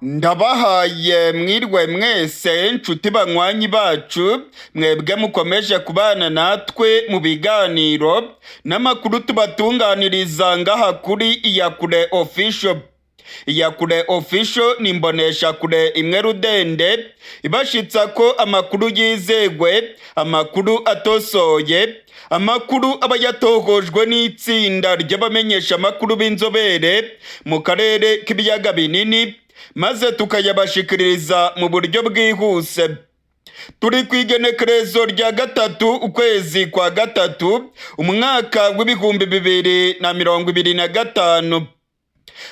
Ndabahaye mwirwe mwese nshuti banywanyi bacu mwebwe mukomeje kubana natwe mu biganiro n'amakuru tubatunganiriza ngaha kuri Iyakure Official. Iyakure Official ni imboneshakure imwe rudende ibashitsa ko amakuru yizegwe, amakuru atosoye, amakuru aba yatohojwe n'itsinda ry'abamenyesha amakuru b'inzobere mu karere k'ibiyaga binini, maze tukayabashikiriza mu buryo bwihuse. Turi kw'igenekerezo rya gatatu ukwezi kwa gatatu umwaka w'ibihumbi 2025.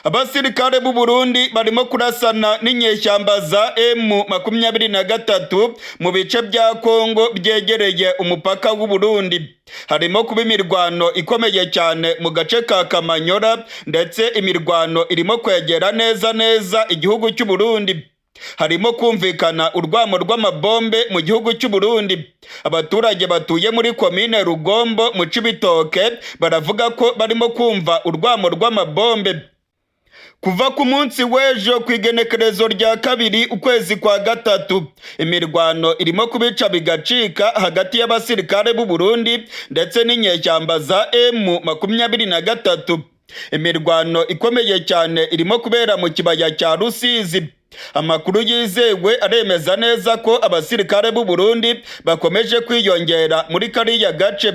Abasirikare b'u Burundi barimo kurasana n'inyeshyamba za M23 mu bice bya Kongo byegereye umupaka w'u Burundi. Harimo kuba imirwano ikomeye cyane mu gace ka Kamanyora, ndetse imirwano irimo kwegera neza igihugu cy'u Burundi. Harimo kumvikana urwamo rw'amabombe mu gihugu cy'u Burundi. Abaturage batuye muri komine Rugombo mu Cibitoke baravuga ko barimo kumva urwamo rw'amabombe. Kuva ku munsi w'ejo kw'igenekerezo rya kabiri ukwezi kwa gatatu, imirwano irimo kubica bigacika hagati y'abasirikare b'u Burundi ndetse n'inyeshyamba za M23. Imirwano ikomeye cyane irimo kubera mu kibaya cya Rusizi. Amakuru yizewe aremeza neza ko abasirikare b'u Burundi bakomeje kwiyongera muri kariya gace.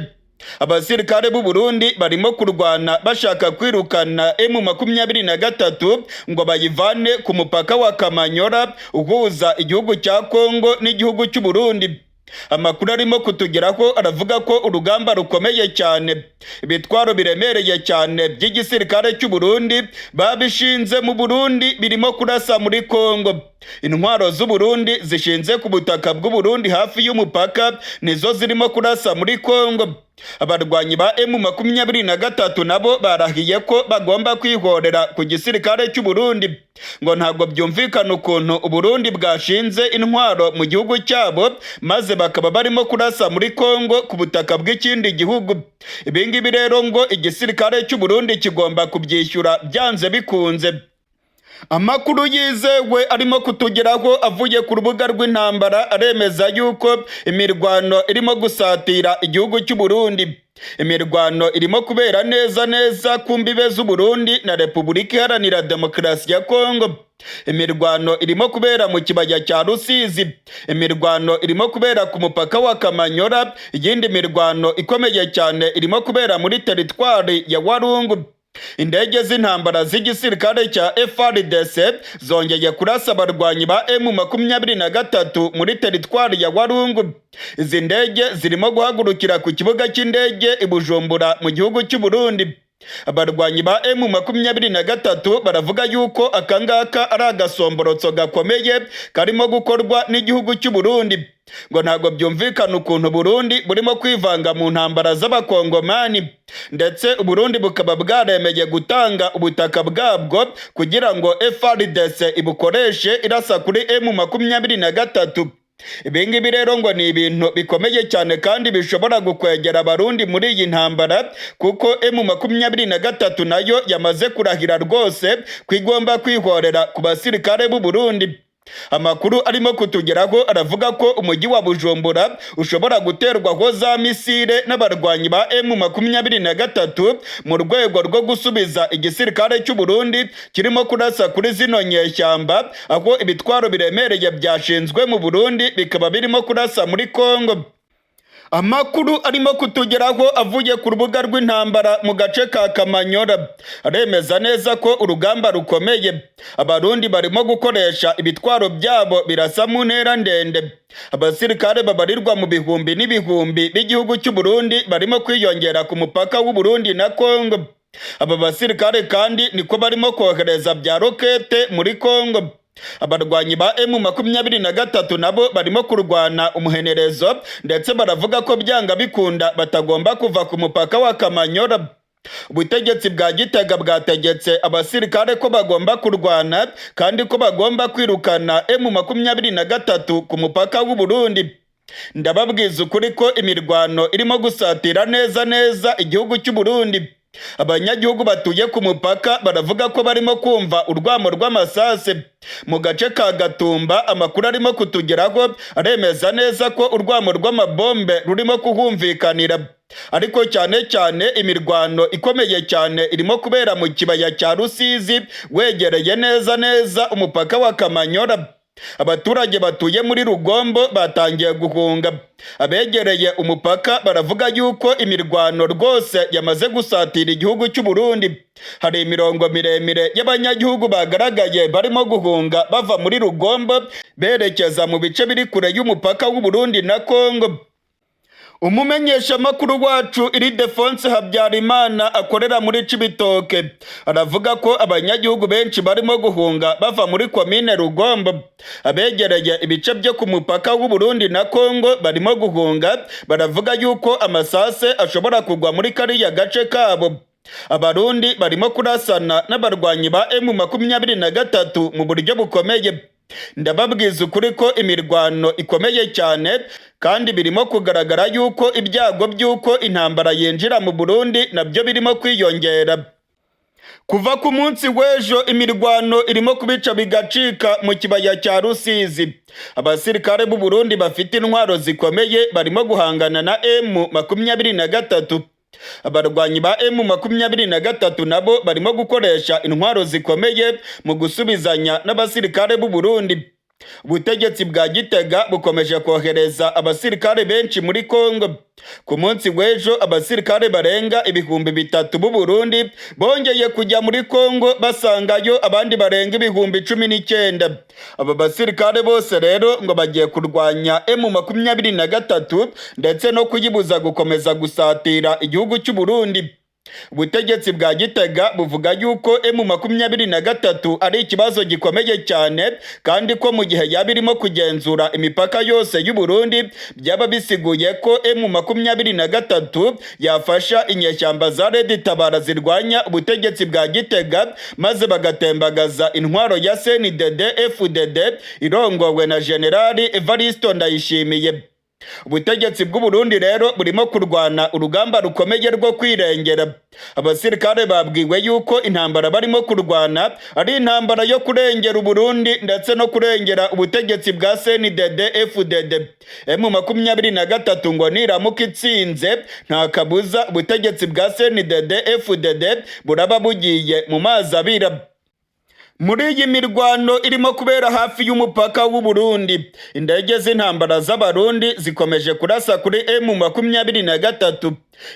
Abasirikare b'u Burundi barimo kurwana bashaka kwirukana M23 ngo bayivane ku mupaka wa Kamanyora uhuza igihugu cya Kongo n'igihugu cy'u Burundi. Amakuru arimo kutugeraho aravuga ko urugamba rukomeye cyane, ibitwaro biremereye cyane by'igisirikare cy'u Burundi babishinze mu Burundi birimo kurasa muri Kongo. Intwaro z'u Burundi zishinze ku butaka bw'u Burundi hafi y'umupaka nizo zirimo kurasa muri Kongo. Abarwanyi ba M23 nabo barahiye ko bagomba kwihorera ku gisirikare cy'u Burundi, ngo ntabwo byumvikana ukuntu u Burundi bwashinze intwaro mu gihugu cyabo maze bakaba barimo kurasa muri Kongo ku butaka bw'ikindi gihugu. Ibingibi rero ngo igisirikare cy'u Burundi kigomba kubyishyura byanze bikunze. Amakuru yizewe arimo kutugeraho avuye ku rubuga rw'intambara aremeza yuko imirwano irimo gusatira igihugu cy'u Burundi. Imirwano irimo kubera neza ku mbibe z'u Burundi na Repubulika Iharanira Demokarasi ya Kongo. Imirwano irimo kubera mu kibaya cya Rusizi. Imirwano irimo kubera ku mupaka wa Kamanyora. Iyindi mirwano ikomeye cyane irimo kubera muri teritwari ya Walungu. Indege z'intambara z'igisirikare cya FARDC zongeye kurasa abarwanyi ba M23 muri teritwari ya Walungu. Izi ndege zirimo guhagurukira ku kibuga cy'indege i Bujumbura mu gihugu cy'u Burundi. Abarwanyi ba M23 baravuga yuko akangaka ari agasomborotso gakomeye karimo gukorwa n'igihugu cy'u Burundi, ngo ntabwo byumvikana ukuntu Burundi burimo kwivanga mu ntambara z'abakongomani, ndetse Burundi bukaba bwaremeye gutanga ubutaka bwabwo kugira ngo FARDC ibukoreshe irasa kuri M23. Ibingibi rero ngo ni ibintu bikomeye cyane kandi bishobora gukwegera abarundi muri iyi ntambara, kuko M23 nayo yamaze kurahira rwose kwigomba kwihorera ku basirikare b'u Burundi. Amakuru arimo kutugeraho aravuga ko umujyi wa Bujumbura ushobora guterwaho za misile n'abarwanyi ba M23 mu rwego rwo gusubiza igisirikare cy'u Burundi kirimo kurasa kuri zino nyeshyamba, aho ibitwaro biremereye byashinzwe mu Burundi bikaba birimo kurasa muri Kongo. Amakuru arimo kutugeraho avuye ku rubuga rw'intambara mu gace ka Kamanyora aremeza neza ko urugamba rukomeye. Abarundi barimo gukoresha ibitwaro byabo birasa mu ntera ndende. Abasirikare babarirwa mu bihumbi n'ibihumbi b'igihugu cy'u Burundi barimo kwiyongera ku mupaka w'u Burundi na Kongo. Aba basirikare kandi niko barimo kohereza bya rokete muri Kongo. Abarwanyi ba M23 nabo barimo kurwana umuhenerezo, ndetse baravuga ko byanga bikunda batagomba kuva ku mupaka wa Kamanyora. Ubutegetsi bwa Gitega bwategetse abasirikare ko bagomba kurwana kandi ko bagomba kwirukana M23 ku mupaka w'u Burundi. Ndababwiza ukuri ko imirwano irimo gusatira neza igihugu cy'u Burundi. abanyagihugu batuye ku mupaka baravuga ko barimo kumva urwamo rw'amasase mu gace ka Gatumba. Amakuru arimo kutugeraho aremeza neza ko urwamo rw'amabombe rurimo kuhumvikanira, ariko cyane cyane imirwano ikomeye cyane irimo kubera mu kibaya cya Rusizi wegereye neza umupaka wa Kamanyora. Abaturage batuye muri Rugombo batangiye guhunga. Abegereye umupaka baravuga yuko imirwano rwose yamaze gusatira igihugu cy'u Burundi. Hari imirongo miremire y'abanyagihugu bagaragaye barimo guhunga bava muri Rugombo berekeza mu bice biri kure y'umupaka w'u Burundi na Kongo. Umumenyeshamakuru wacu Ildefonse Habyarimana akorera muri Cibitoke aravuga ko abanyagihugu benshi barimo guhunga bava muri komine Rugombo. Abegereye ibice byo ku mupaka w'u Burundi na Kongo barimo guhunga, baravuga yuko amasase ashobora kugwa muri kariya gace kabo. Abarundi barimo kurasana n'abarwanyi ba M23 mu buryo bukomeye. Ndababwiza ukuri ko imirwano ikomeye cyane, kandi birimo kugaragara yuko ibyago by'uko intambara yinjira mu Burundi nabyo birimo kwiyongera. Kuva ku munsi w'ejo imirwano irimo kubica bigacika mu kibaya cya Rusizi. Abasirikare b'u Burundi bafite intwaro zikomeye barimo guhangana na M23. Abarwanyi ba M23 nabo barimo gukoresha intwaro zikomeye mu gusubizanya n'abasirikare b'u Burundi. Ubutegetsi bwa Gitega bukomeje kohereza abasirikare benshi muri Kongo. Ku munsi w'ejo abasirikare barenga 3,000 b'u Burundi bongeye kujya muri Kongo basangayo abandi barenga 19,000. Aba basirikare bose rero ngo bagiye kurwanya M23 ndetse no kuyibuza gukomeza gusatira igihugu cy'u Burundi. Ubutegetsi bwa Gitega buvuga yuko M23 ari ikibazo gikomeye cyane, kandi ko mu gihe yaba irimo kugenzura imipaka yose y'u Burundi byaba bisiguye ko M23 yafasha inyeshyamba za Red Tabara zirwanya ubutegetsi bwa Gitega maze bagatembagaza intwaro ya CNDD-FDD irongowe na Generali Evaristo Ndayishimiye. Ubutegetsi bw'u Burundi rero burimo kurwana urugamba rukomeye rwo kwirengera. Abasirikare babwiwe yuko intambara barimo kurwana ari intambara yo kurengera u Burundi ndetse no kurengera ubutegetsi bwa CNDD-FDD. M23 ngo niramuka itsinze nta kabuza ubutegetsi bwa CNDD-FDD buraba bugiye mu mazi abira. Muri iyi mirwano irimo kubera hafi y'umupaka w'u Burundi, indege z'intambara z'abarundi zikomeje kurasa kuri M23.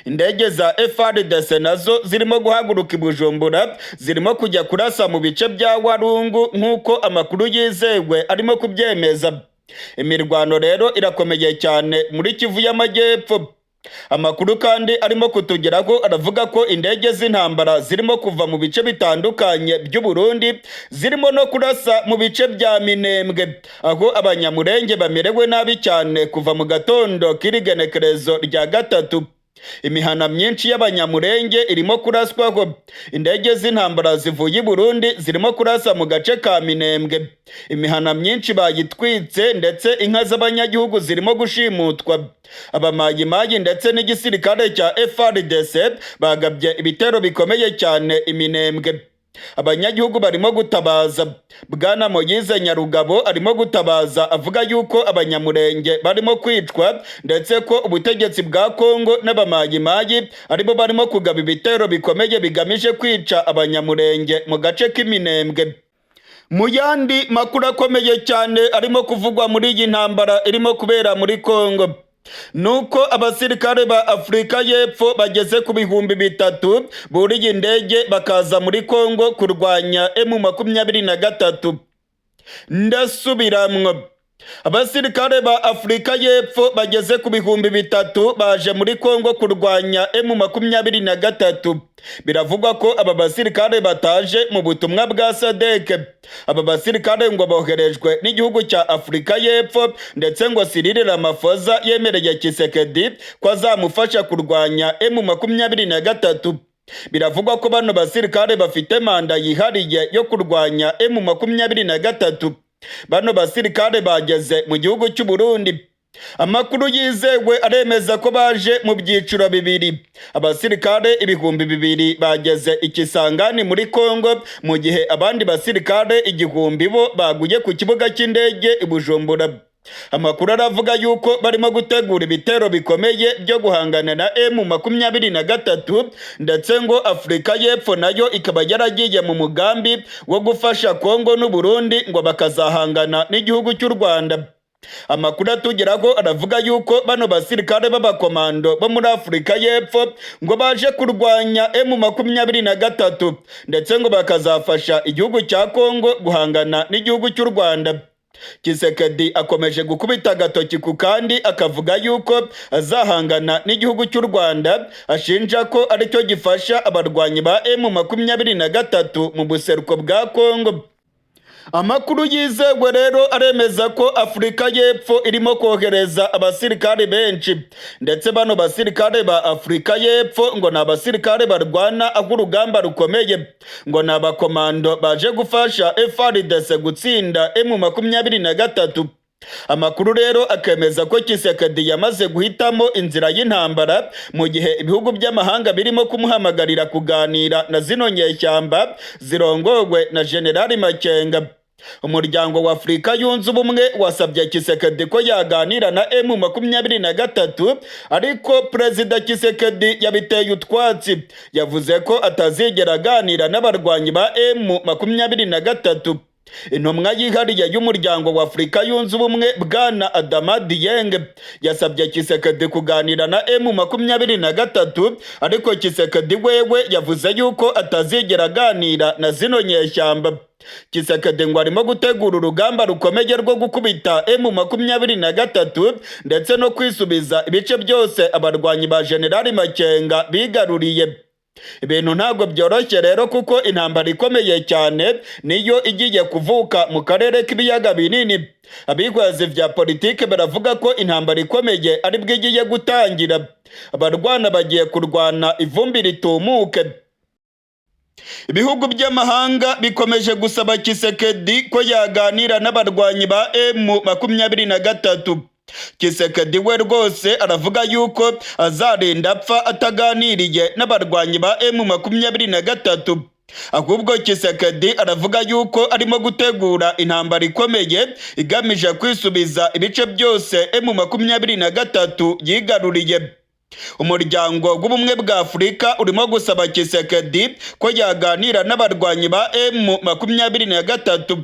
Indege za FARDC nazo zirimo guhaguruka i Bujumbura, zirimo kujya kurasa mu bice bya Warungu nk'uko amakuru yizewe arimo kubyemeza. Imirwano rero irakomeye cyane muri Kivu y'Amajyepfo. Amakuru kandi arimo kutugeraho aravuga ko indege z'intambara zirimo kuva mu bice bitandukanye by'u Burundi zirimo no kurasa mu bice bya Minembwe, aho abanyamurenge bamerewe nabi cyane kuva mu gatondo k'irigenekerezo rya 3. Imihana myinshi y'abanyamurenge irimo kuraswaho. Indege z'intambara zivuye i Burundi zirimo kurasa mu gace ka Minembwe. Imihana myinshi bayitwitse ndetse inka z'abanyagihugu zirimo gushimutwa. Abamayimayi ndetse n'igisirikare cya FARDC bagabye ibitero bikomeye cyane Iminembwe. Abanyagihugu barimo gutabaza. Bwana Moyize Nyarugabo arimo gutabaza avuga yuko abanyamurenge barimo kwicwa ndetse ko ubutegetsi bwa Kongo n'abamayimayi aribo barimo kugaba ibitero bikomeye bigamije kwica abanyamurenge mu gace k'Iminembwe. Mu yandi makuru akomeye cyane arimo kuvugwa muri iyi ntambara irimo kubera muri Kongo, nuko abasirikare ba Afrika y'Epfo bageze ku 3,000 buriye indege bakaza muri Kongo kurwanya M23. Ndasubiramwo, abasirikare ba Afrika y'Epfo bageze ku 3,000 baje muri Kongo kurwanya M23. Biravugwa ko aba basirikare bataje mu butumwa bwa SADC. Aba basirikare ngo boherejwe n'igihugu cya Afrika y'Epfo, ndetse ngo Cyril Ramaphosa yemereye Tshisekedi ko azamufasha kurwanya M23. Biravugwa ko bano basirikare bafite manda yihariye yo kurwanya M23. Bano basirikare bageze mu gihugu cy'u Burundi. Amakuru yizewe aremeza ko baje mu byiciro bibiri. Abasirikare 2,000 bageze Ikisangani muri Kongo, mu gihe abandi basirikare 1,000 bo baguye ku kibuga cy'indege i Bujumbura. Amakuru aravuga yuko barimo gutegura ibitero bikomeye byo guhangana na M23, ndetse ngo Afurika y'Epfo nayo ikaba yaragiye mu mugambi wo gufasha Kongo n'u Burundi ngo bakazahangana n'igihugu cy'u Rwanda. Amakuru atugeraho aravuga yuko bano basirikare b'abakomando bo muri Afurika y'Epfo ngo baje kurwanya M23, ndetse ngo bakazafasha igihugu cya Kongo guhangana n'igihugu cy'u Rwanda. Tshisekedi akomeje gukubita agatoki ku kandi akavuga yuko azahangana n'igihugu cy'u Rwanda, ashinja ko aricyo gifasha abarwanyi ba M23 mu buseruko bwa Kongo. Amakuru yizewe rero aremeza ko Afurika y'Epfo irimo kohereza abasirikare benshi, ndetse bano basirikare ba Afurika y'Epfo ngo ni abasirikare barwana aho urugamba rukomeye, ngo ni abakomando baje gufasha FARDC gutsinda M23. Amakuru rero akemeza ko Tshisekedi yamaze guhitamo inzira y'intambara, mu gihe ibihugu by'amahanga birimo kumuhamagarira kuganira na zino nyeshyamba zirongowe na General Makenga. Umuryango wa Afurika yunze ubumwe wasabye Tshisekedi ko yaganira na M23, ariko Perezida Tshisekedi yabiteye utwatsi. Yavuze ko atazigera aganira n'abarwanyi ba M23. Intumwa yihariye y'umuryango wa Afurika yunze ubumwe Bwana Adama Dieng yasabye Tshisekedi kuganira na M23, ariko Tshisekedi wewe yavuze yuko atazigera aganira na zino nyeshyamba. Tshisekedi ngo arimo gutegura urugamba rukomeye rwo gukubita M23, ndetse no kwisubiza ibice byose abarwanyi ba General Makenga bigaruriye. Ibintu ntabwo byoroshye rero, kuko intambara ikomeye cyane niyo igiye kuvuka mu karere k'ibiyaga binini. Abihwezi vya politike baravuga ko intambara ikomeye aribwo igiye gutangira. Abarwana bagiye kurwana ivumbi ritumuke. Ibihugu by'amahanga bikomeje gusaba Tshisekedi ko yaganira n'abarwanyi ba M23. Tshisekedi we rwose aravuga yuko azarinda apfa ataganiriye n'abarwanyi ba M23. Ahubwo Tshisekedi aravuga yuko arimo gutegura intambara ikomeye igamije kwisubiza ibice byose M23 yigaruriye. Umuryango w'ubumwe bwa Afurika urimo gusaba Tshisekedi ko yaganira n'abarwanyi ba M23.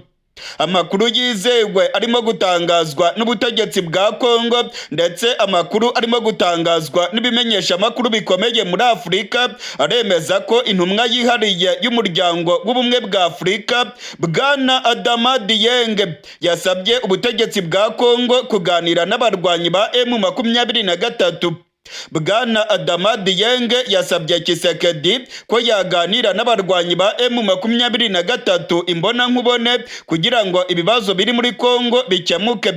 Amakuru yizewe arimo gutangazwa n'ubutegetsi bwa Kongo, ndetse amakuru arimo gutangazwa n'ibimenyesha amakuru bikomeye muri Afurika aremeza ko intumwa yihariye y'umuryango w'ubumwe bwa Afurika Bwana Adama Dieng yasabye ubutegetsi bwa Kongo kuganira n'abarwanyi ba M23. Bwana Adama Dieng yasabye Tshisekedi ko yaganira n'abarwanyi ba M23 imbona nkubone kugira ngo ibibazo biri muri Kongo bikemuke.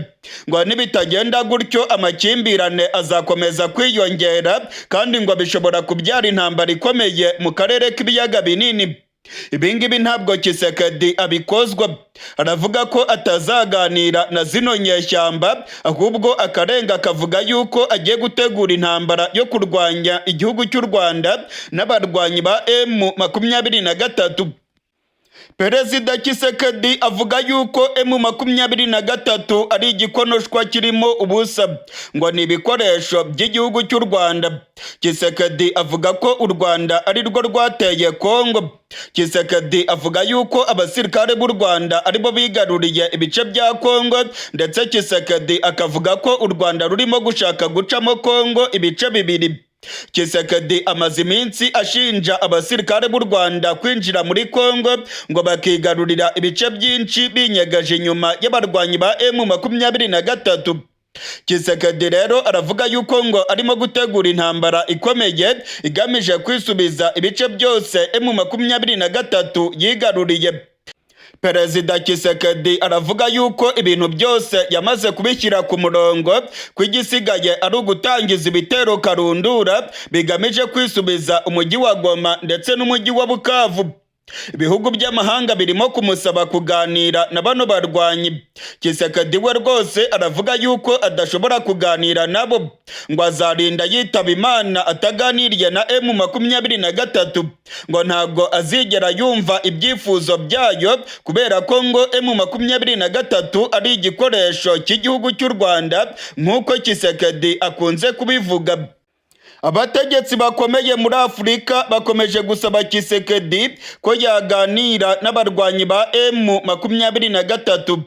Ngo nibitagenda gutyo amakimbirane azakomeza kwiyongera, kandi ngo bishobora kubyara intambara ikomeye mu karere k'ibiyaga binini. Ibingibi ntabwo Tshisekedi abikozwa. Aravuga ko atazaganira na zino nyeshyamba, ahubwo akarenga akavuga yuko agiye gutegura intambara yo kurwanya igihugu cy'u Rwanda n'abarwanyi ba M23. Perezida Tshisekedi avuga yuko M23 ari igikonoshwa kirimo ubusa, ngo ni ibikoresho by'igihugu cy'u Rwanda. Tshisekedi avuga ko u Rwanda ari rwo rwateye Kongo. Tshisekedi avuga yuko abasirikare b'u Rwanda aribo bigaruriye ibice bya Kongo, ndetse Tshisekedi akavuga ko u Rwanda rurimo gushaka gucamo Kongo ibice bibiri. Tshisekedi amaze iminsi ashinja abasirikare b'u Rwanda kwinjira muri Kongo ngo bakigarurira ibice byinshi binyegaje inyuma y'abarwanyi ba M23. Tshisekedi rero aravuga yuko ngo arimo gutegura intambara ikomeye igamije kwisubiza ibice byose M23 yigaruriye. Perezida Tshisekedi aravuga yuko ibintu byose yamaze kubishyira ku murongo, ko igisigaye ari ugutangiza ibitero karundura bigamije kwisubiza umujyi wa Goma ndetse n'umujyi wa Bukavu. ibihugu by'amahanga birimo kumusaba kuganira na bano barwanyi. Tshisekedi we rwose aravuga yuko adashobora kuganira nabo, ngo azarinda yitaba Imana ataganiriye na M23, ngo ntabwo azigera yumva ibyifuzo byayo kubera ko ngo M23 ari igikoresho cy'igihugu cy'u Rwanda nk'uko Tshisekedi akunze kubivuga. Abategetsi bakomeye muri Afurika bakomeje gusaba Tshisekedi ko yaganira n'abarwanyi ba M23.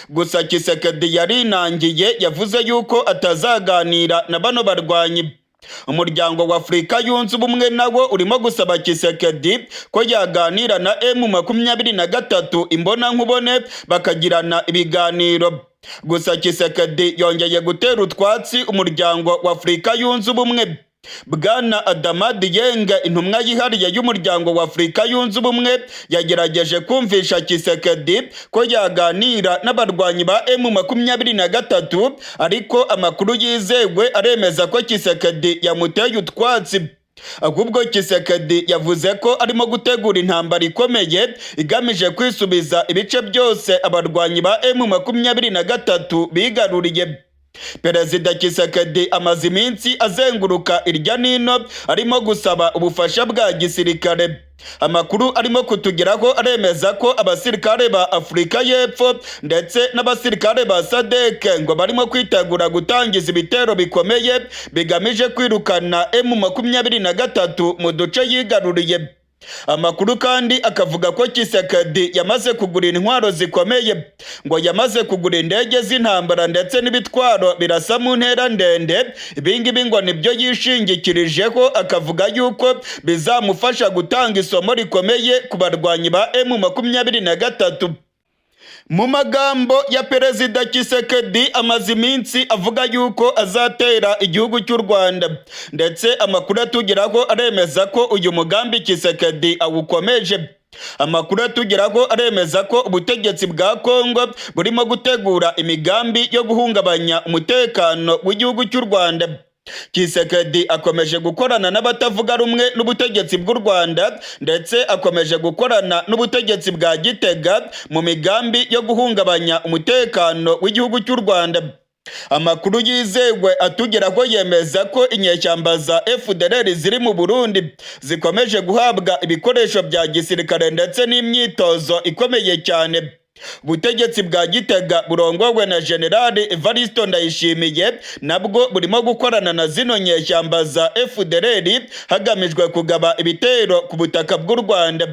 Gusa Tshisekedi yarinangiye, yavuze yuko atazaganira na bano barwanyi. Umuryango wa Afurika yunze ubumwe nawo urimo gusaba Tshisekedi ko yaganira na M23 imbona nkubone bakagirana ibiganiro. Gusa Tshisekedi yongeye gutera utwatsi umuryango wa Afurika yunze ubumwe. Bwana Adama Dieng, intumwa yihariye y'umuryango wa Afurika yunze ubumwe, yagerageje kumvisha Tshisekedi ko yaganira n'abarwanyi ba M23, ariko amakuru yizewe aremeza ko Tshisekedi yamuteye utwatsi. Ahubwo Tshisekedi yavuze ko arimo gutegura intambara ikomeye igamije kwisubiza ibice byose abarwanyi ba M23 bigaruriye. Perezida Tshisekedi amaze iminsi azenguruka irya nino arimo gusaba ubufasha bwa gisirikare. Amakuru arimo kutugeraho aremeza ko abasirikare ba Afurika y'Epfo ndetse n'abasirikare ba SADC ngo barimo kwitegura gutangiza ibitero bikomeye bigamije kwirukana M23 mu duce yigaruriye. Amakuru kandi akavuga ko Tshisekedi yamaze kugura intwaro zikomeye, ngo yamaze kugura indege z'intambara ndetse n'ibitwaro birasa mu ntera ndende. Ibingibi ngo nibyo yishingikirijeho, akavuga yuko bizamufasha gutanga isomo rikomeye ku barwanyi ba M23. Mu magambo ya Perezida Tshisekedi amaze iminsi avuga yuko azatera igihugu cy'u Rwanda, ndetse amakuru atugeraho aremeza ko uyu mugambi Tshisekedi awukomeje. Amakuru atugeraho aremeza ko ubutegetsi bwa Kongo burimo gutegura imigambi yo guhungabanya umutekano w'igihugu cy'u Rwanda. Tshisekedi akomeje gukorana n'abatavuga rumwe n'ubutegetsi bw'u Rwanda, ndetse akomeje gukorana n'ubutegetsi bwa Gitega mu migambi yo guhungabanya umutekano w'igihugu cy'u Rwanda. Amakuru yizewe atugeraho yemeza ko inyeshyamba za FDLR ziri mu Burundi zikomeje guhabwa ibikoresho bya gisirikare ndetse n'imyitozo ikomeye cyane. Ubutegetsi bwa Gitega burongowe na General Evariste Ndayishimiye nabwo burimo gukorana na zino nyeshyamba za FDLR hagamijwe kugaba ibitero ku butaka bw'u Rwanda.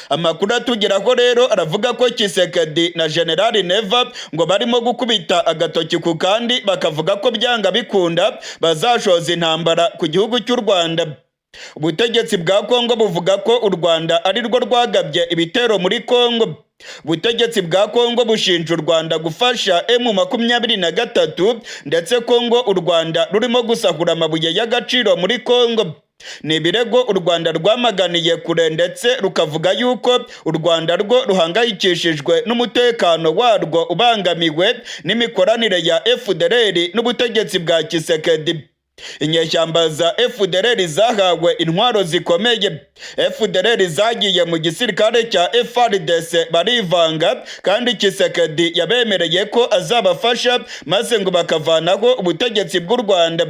Amakuru atugeraho rero aravuga ko Tshisekedi na General Neva ngo barimo gukubita agatoki ku kandi, bakavuga ko byanga bikunda bazashoza intambara ku gihugu cy'u Rwanda. Ubutegetsi bwa Kongo buvuga ko u Rwanda ari rwo rwagabye ibitero muri Kongo. Ubutegetsi bwa Kongo bushinja u Rwanda gufasha M23, ndetse Kongo u Rwanda rurimo gusahura amabuye y'agaciro muri Kongo. Ni ibirego u Rwanda rwamaganiye kure, ndetse rukavuga yuko u Rwanda rwo ruhangayikishijwe n'umutekano warwo ubangamiwe n'imikoranire ya FDLR n'ubutegetsi bwa Tshisekedi. Inyeshyamba za FDLR zahawe intwaro zikomeye. FDLR zagiye mu gisirikare cya FARDC barivanga, kandi Tshisekedi yabemereye ko azabafasha maze ngo bakavanaho ubutegetsi bw'u Rwanda.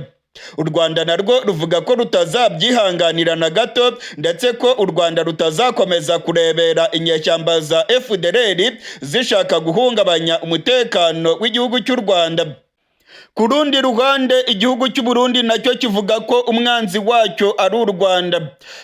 U Rwanda narwo ruvuga ko rutazabyihanganira na gato, ndetse ko u Rwanda rutazakomeza kurebera inyeshyamba za FDLR zishaka guhungabanya umutekano w'igihugu cy'u Rwanda. Ku rundi ruhande, igihugu cy'u Burundi nacyo kivuga ko umwanzi wacyo ari u Rwanda.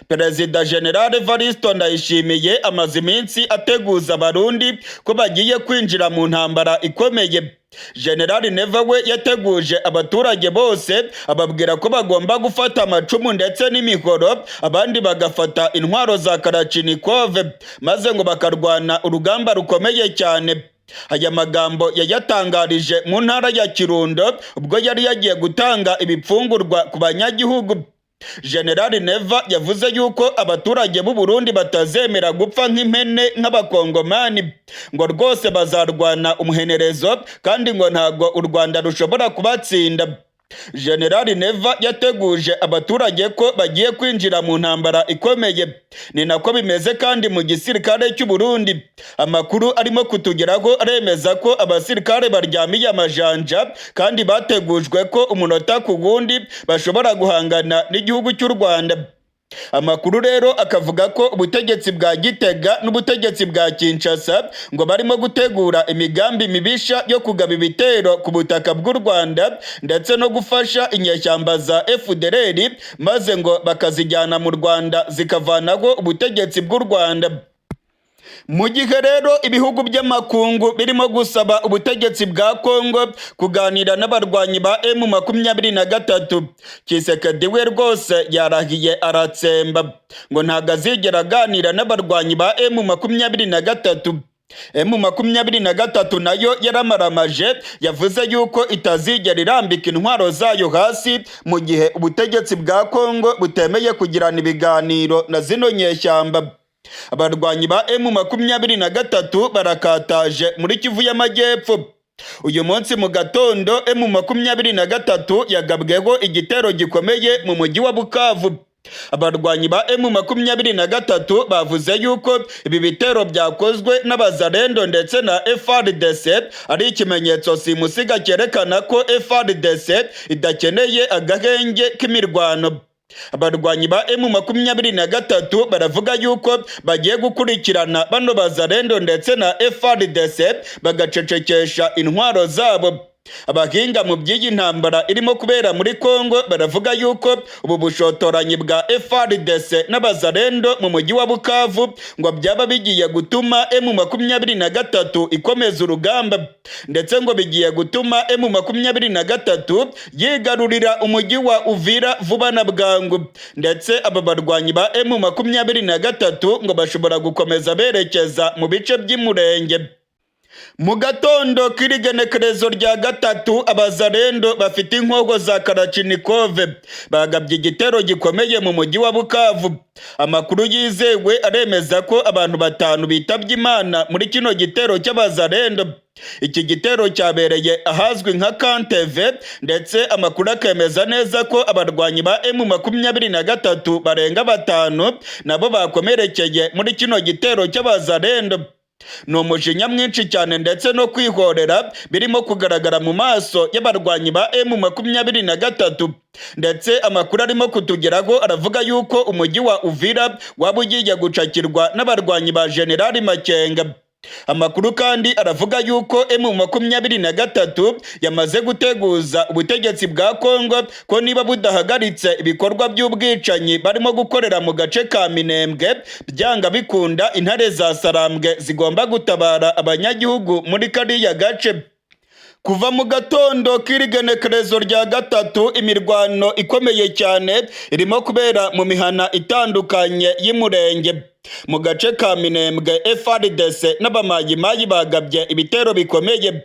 Perezida General Evariste Ndayishimiye amaze iminsi ateguza abarundi ko bagiye kwinjira mu ntambara ikomeye. General Neva we yateguje abaturage bose, ababwira ko bagomba gufata amacumu ndetse n'imihoro, abandi bagafata intwaro za Kalashnikov, maze ngo bakarwana urugamba rukomeye cyane. Aya magambo yayatangarije mu ntara ya Kirundo ubwo yari yagiye gutanga ibipfungurwa ku banyagihugu. General Neva yavuze yuko abaturage b'u Burundi batazemera gupfa nk'impene nk'abakongomani, ngo rwose bazarwana umuhenerezo, kandi ngo ntago u Rwanda rushobora kubatsinda. General Neva yateguje abaturage ko bagiye kwinjira mu ntambara ikomeye. Ni nako bimeze kandi mu gisirikare cy'u Burundi. Amakuru arimo kutugeraho aremeza ko abasirikare baryamiye amajanja kandi bategujwe ko umunota ku wundi bashobora guhangana n'igihugu cy'u Rwanda. Amakuru rero akavuga ko ubutegetsi bwa Gitega n'ubutegetsi bwa Kinshasa ngo barimo gutegura imigambi mibisha yo kugaba ibitero ku butaka bw'u Rwanda ndetse no gufasha inyeshyamba za FDLR maze ngo bakazijyana mu Rwanda zikavanaho ubutegetsi bw'u Rwanda. Mu gihe rero ibihugu by'amakungu birimo gusaba ubutegetsi bwa Kongo kuganira n'abarwanyi ba M23, Tshisekedi we rwose yarahiye aratsemba ngo ntago azigera aganira n'abarwanyi ba M23. M23 nayo yaramaramaje yavuze yuko itazigera irambika intwaro zayo hasi mu gihe ubutegetsi bwa Kongo butemeye kugirana ibiganiro na zino nyeshyamba. Abarwanyi ba M23 barakataje muri Kivu y'Amajyepfo. Uyu munsi mu gatondo M23 yagabweho igitero gikomeye mu mujyi wa Bukavu. Abarwanyi ba M23 bavuze yuko ibi bitero byakozwe n'abazarendo ndetse na FARDC ari ikimenyetso simusiga cyerekana ko FARDC idakeneye agahenge k'imirwano. Abarwanyi ba M23 baravuga yuko bagiye gukurikirana bano bazarendo ndetse na FARDC bagacecekesha intwaro zabo. Abahinga mu by'iyi ntambara irimo kubera muri Kongo baravuga yuko ubu bushotoranyi bwa FARDC n'abazarendo mu mujyi wa Bukavu ngo byaba bigiye gutuma M23 ikomeza urugamba ndetse ngo bigiye gutuma M23 yigarurira umujyi wa Uvira vuba na bwangu, ndetse aba barwanyi ba M23 ngo bashobora gukomeza berekeza mu bice by'Umurenge. Mu gatondo k'irigenekerezo rya gatatu abazarendo bafite inkogo za Kalachnikov bagabye igitero gikomeye mu mujyi wa Bukavu. Amakuru yizewe aremeza ko abantu 5 bitabye Imana muri kino gitero cy'abazarendo. Iki gitero cyabereye ahazwi nka Kanteve ndetse amakuru akemeza neza ko abarwanyi ba M23 barenga 5 nabo bakomerekeye muri kino gitero cy'abazarendo. Ni umujinya mwinshi cyane ndetse no kwihorera birimo kugaragara mu maso y'abarwanyi ba M23 ndetse amakuru arimo kutugeraho aravuga yuko umujyi wa Uvira waba ugiye gucakirwa n'abarwanyi ba General Makenga. Amakuru kandi aravuga yuko M23 yamaze guteguza ubutegetsi bwa Kongo ko niba budahagaritse ibikorwa by'ubwicanyi barimo gukorera mu gace ka Minembwe byanga bikunda intare za Sarambwe zigomba gutabara abanyagihugu muri kariya gace. Kuva mu gatondo k'irigenekerezo rya gatatu imirwano ikomeye cyane irimo kubera mu mihana itandukanye y'Umurenge. Mu gace ka Minembwe FARDC n'abamayimayi bagabye ibitero bikomeye.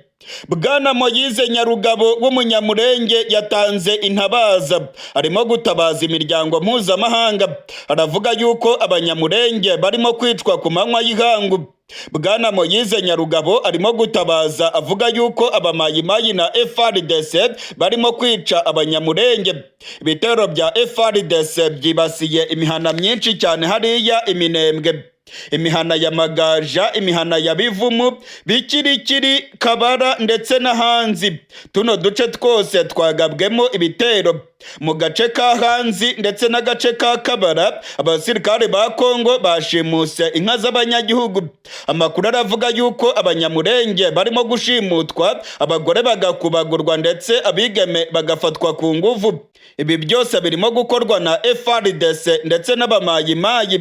Bwana Moise Nyarugabo w'umunyamurenge yatanze intabaza, arimo gutabaza imiryango mpuzamahanga. Aravuga yuko abanyamurenge barimo kwicwa ku manywa y'ihangu. Bwana Moise Nyarugabo arimo gutabaza avuga yuko abamayimayi na FARDC barimo kwica abanyamurenge. Ibitero bya FARDC byibasiye imihana myinshi cyane hariya Iminembwe. Imihana ya Magaja, imihana ya Bivumu, Bikirikiri, Kabara ndetse na Hanzi. Tuno duce twose twagabwemo ibitero. Mu gace ka Hanzi ndetse n'agace ka Kabara abasirikare ba Kongo bashimuse inka z'abanyagihugu. Amakuru aravuga yuko abanyamurenge barimo gushimutwa, abagore bagakubagurwa ndetse abigeme bagafatwa ku nguvu. Ibi byose birimo gukorwa na FARDC ndetse n'abamayimayi.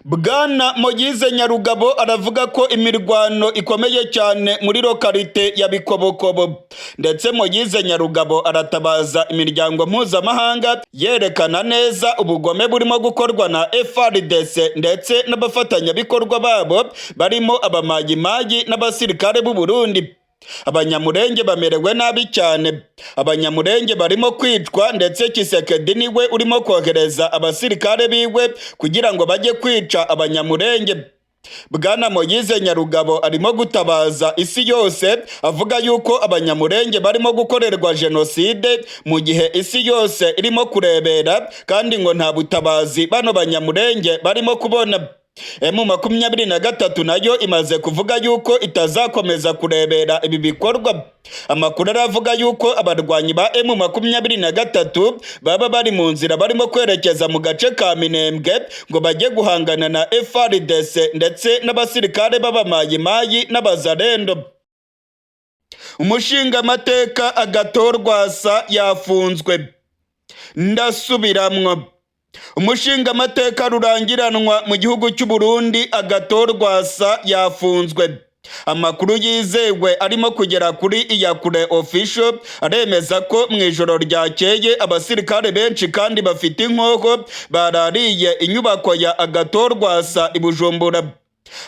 Bwana Moise Nyarugabo aravuga ko imirwano ikomeye cyane muri lokalite ya Bikobokobo, ndetse Moise Nyarugabo aratabaza imiryango mpuzamahanga yerekana neza ubugome burimo gukorwa na FARDC ndetse n'abafatanyabikorwa babo barimo abamayimayi n'abasirikare b'u Burundi. Abanyamurenge bamerewe nabi cyane. Abanyamurenge barimo kwicwa ndetse Tshisekedi niwe urimo kohereza abasirikare biwe kugira ngo bajye kwica abanyamurenge. Bwana Moise Nyarugabo arimo gutabaza isi yose avuga yuko abanyamurenge barimo gukorerwa jenoside mu gihe isi yose irimo kurebera kandi ngo nta butabazi bano banyamurenge barimo kubona. M23 nayo imaze kuvuga yuko itazakomeza kurebera ibi bikorwa. Amakuru aravuga yuko abarwanyi ba M23 baba bari mu nzira barimo kwerekeza mu gace ka Minembwe ngo bajye guhangana na FARDC ndetse n'abasirikare b'abamayimayi n'abazarendo. Umushingamateka Agathon Rwasa yafunzwe. Ndasubiramwo. Umushingamateka rurangiranwa mu gihugu cy'u Burundi Agathon Rwasa yafunzwe. Amakuru yizewe arimo kugera kuri Iyakure Official aremeza ko mu ijoro ryakeye abasirikare benshi kandi bafite inkoho barariye inyubako ya Agathon Rwasa i Bujumbura.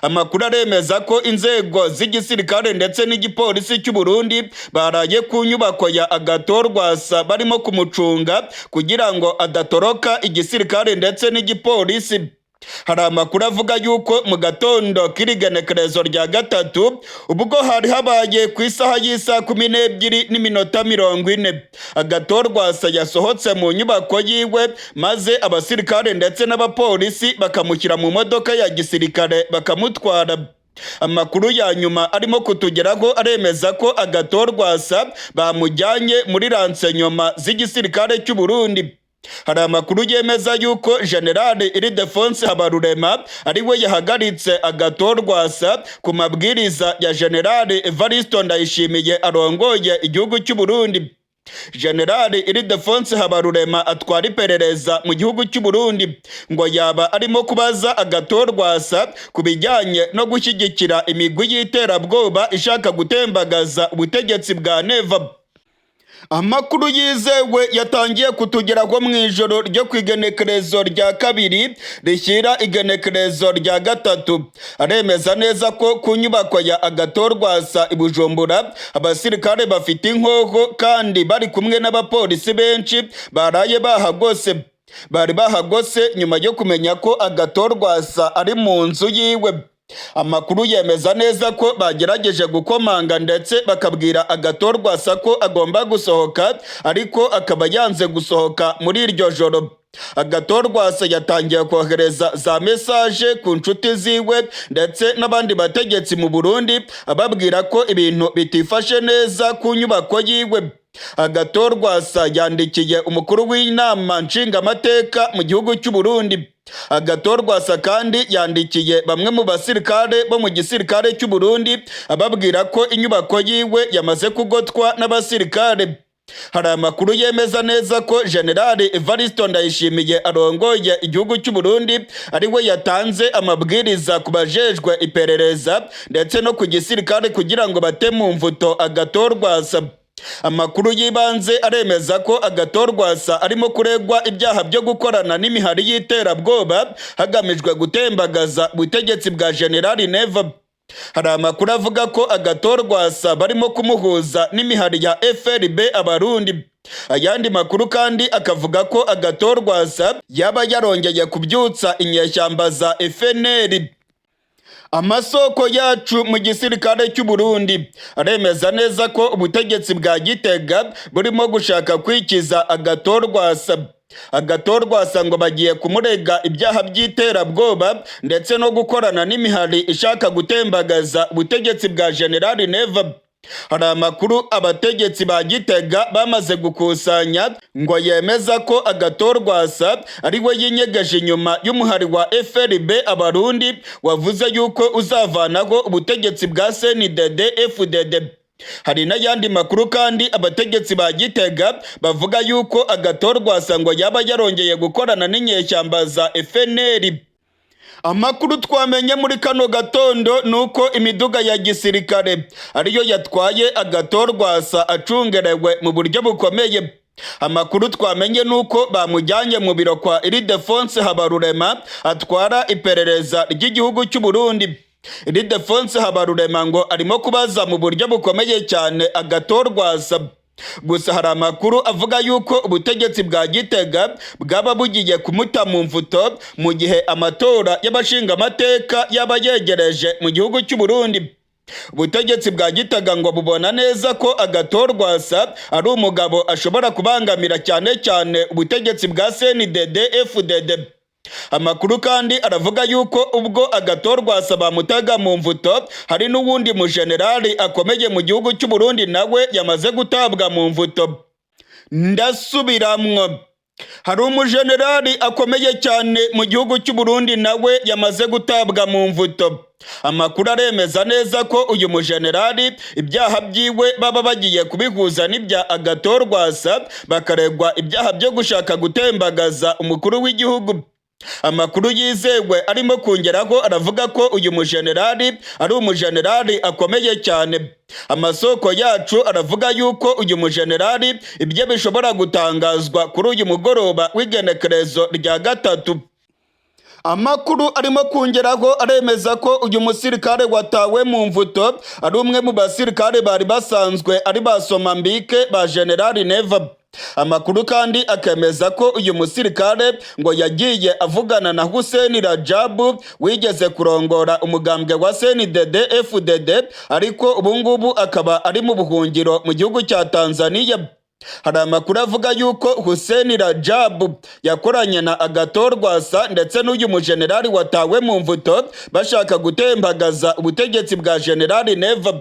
Amakuru aremeza ko inzego z'igisirikare ndetse n'igipolisi cy'u Burundi baraye ku nyubako ya Agathon Rwasa barimo kumucunga kugira ngo adatoroka igisirikare ndetse n'igipolisi. Hari amakuru avuga yuko mu gatondo k'irigenekerezo rya gatatu ubwo hari habaye ku isaha y'isa 12:40 Agathon Rwasa yasohotse mu nyubako yiwe maze abasirikare ndetse n'abapolisi bakamushyira mu modoka ya gisirikare bakamutwara. Amakuru ya nyuma arimo kutugeraho aremeza ko Agathon Rwasa bamujyanye muri ransenyoma z'igisirikare cy'u Burundi. Hari amakuru yemeza yuko General Ildefonse Habarurema ariwe yahagaritse Agathon Rwasa ku mabwiriza ya General Evariste Ndayishimiye arongoye igihugu cy'u Burundi. General Ildefonse Habarurema atwara iperereza mu gihugu cy'u Burundi ngo yaba arimo kubaza Agathon Rwasa ku bijyanye no gushyigikira imigwi y'iterabwoba ishaka gutembagaza ubutegetsi bwa Neva. Amakuru yizewe yatangiye kutugeraho mu ijoro ryo ku igenekerezo rya kabiri rishyira igenekerezo rya gatatu aremeza neza ko ku nyubako ya Agathon Rwasa i Bujumbura abasirikare bafite inkoho kandi bari kumwe n'abapolisi benshi baraye bahagose nyuma yo kumenya ko Agathon Rwasa ari mu nzu yiwe. Amakuru yemeza neza ko bagerageje gukomanga ndetse bakabwira Agathon Rwasa ko agomba gusohoka ariko akaba yanze gusohoka muri iryo joro. Agathon Rwasa yatangiye kohereza za message ku nshuti ziwe ndetse n'abandi bategetsi mu Burundi ababwira ko ibintu bitifashe neza ku nyubako yiwe. Agathon Rwasa yandikiye umukuru w'inama nshingamateka mu gihugu cy'u Burundi. Agathon Rwasa kandi yandikiye bamwe mu basirikare bo mu gisirikare cy'u Burundi ababwira ko inyubako yiwe yamaze kugotwa n'abasirikare. Hari amakuru yemeza neza ko General Evariste Ndayishimiye arongoye igihugu cy'u Burundi ariwe yatanze amabwiriza ku bajejwe iperereza ndetse no ku gisirikare kugira ngo bate mu mvuto Agathon Rwasa. Amakuru y'ibanze aremeza ko Agathon Rwasa arimo kuregwa ibyaha byo gukorana n'imihari y'iterabwoba hagamijwe gutembagaza ubutegetsi bwa General Neva. Hari amakuru avuga ko Agathon Rwasa barimo kumuhuza n'imihari ya FRB Abarundi. Ayandi makuru kandi akavuga ko Agathon Rwasa yaba yarongeye kubyutsa inyeshyamba za FNL. Amasoko yacu mu gisirikare cy'u Burundi aremeza neza ko ubutegetsi bwa Gitega burimo gushaka kwikiza Agathon Rwasa. Agathon Rwasa ngo bagiye kumurega ibyaha by'iterabwoba ndetse no gukorana n'imihari ishaka gutembagaza ubutegetsi bwa General Neva. Hari amakuru abategetsi ba Gitega bamaze gukusanya ngo yemeza ko Agathon Rwasa ariwe yinyegeje inyuma y'umuhari wa FRB Abarundi wavuze yuko uzavanaho ubutegetsi bwa CNDD FDD. Hari n'ayandi makuru kandi abategetsi ba Gitega bavuga yuko Agathon Rwasa ngo yaba yarongeye gukorana n'inyeshyamba za FNL. Amakuru twamenye muri kano gatondo nuko imiduga ya gisirikare ariyo yatwaye Agathon Rwasa acungerewe mu buryo bukomeye. Amakuru twamenye nuko bamujyanye mu biro kwa Ildefonse Habarurema atwara iperereza ry'igihugu cy'u Burundi. Ildefonse Habarurema ngo arimo kubaza mu buryo bukomeye cyane Agathon Rwasa. Gusa hari amakuru avuga yuko ubutegetsi bwa Gitega bwaba bugiye kumuta mu mvuto mu gihe amatora y'abashingamateka yaba yegereje mu gihugu cy'u Burundi. Ubutegetsi bwa Gitega ngo bubona neza ko Agathon Rwasa ari umugabo ashobora kubangamira cyane cyane ubutegetsi bwa CNDD FDD. Amakuru kandi aravuga yuko ubwo Agathon Rwasa bamutaga mu mvuto hari n'uwundi mujenerali akomeye mu gihugu cy'u Burundi nawe yamaze gutabwa mu mvuto. Ndasubiramwo, hari umujenerali akomeye cyane mu gihugu cy'u Burundi nawe yamaze gutabwa mu mvuto. Amakuru aremeza neza ko uyu mujenerali ibyaha byiwe baba bagiye kubihuza n'ibya Agathon Rwasa bakaregwa ibyaha byo gushaka gutembagaza umukuru w'igihugu. Amakuru yizewe arimo kongeraho aravuga ko uyu mujenerali ari umujenerali akomeye cyane. Amasoko yacu aravuga yuko uyu mujenerali ibyo bishobora gutangazwa kuri uyu mugoroba w'igenekerezo rya gatatu. Amakuru arimo kongeraho aremeza ko uyu musirikare watawe mu mvuto ari umwe mu basirikare bari basanzwe ari ba Somambike ba General Neva. Amakuru kandi akemeza ko uyu musirikare ngo yagiye avugana na Hussein Rajabu wigeze kurongora umugambwe wa CNDD FDD, ariko ubungubu akaba ari mu buhungiro mu gihugu cya Tanzania. Hari amakuru avuga yuko Hussein Rajabu yakoranye na Agathon Rwasa ndetse n'uyu mujenerali watawe mu mvuto bashaka gutembagaza ubutegetsi bwa General Neva.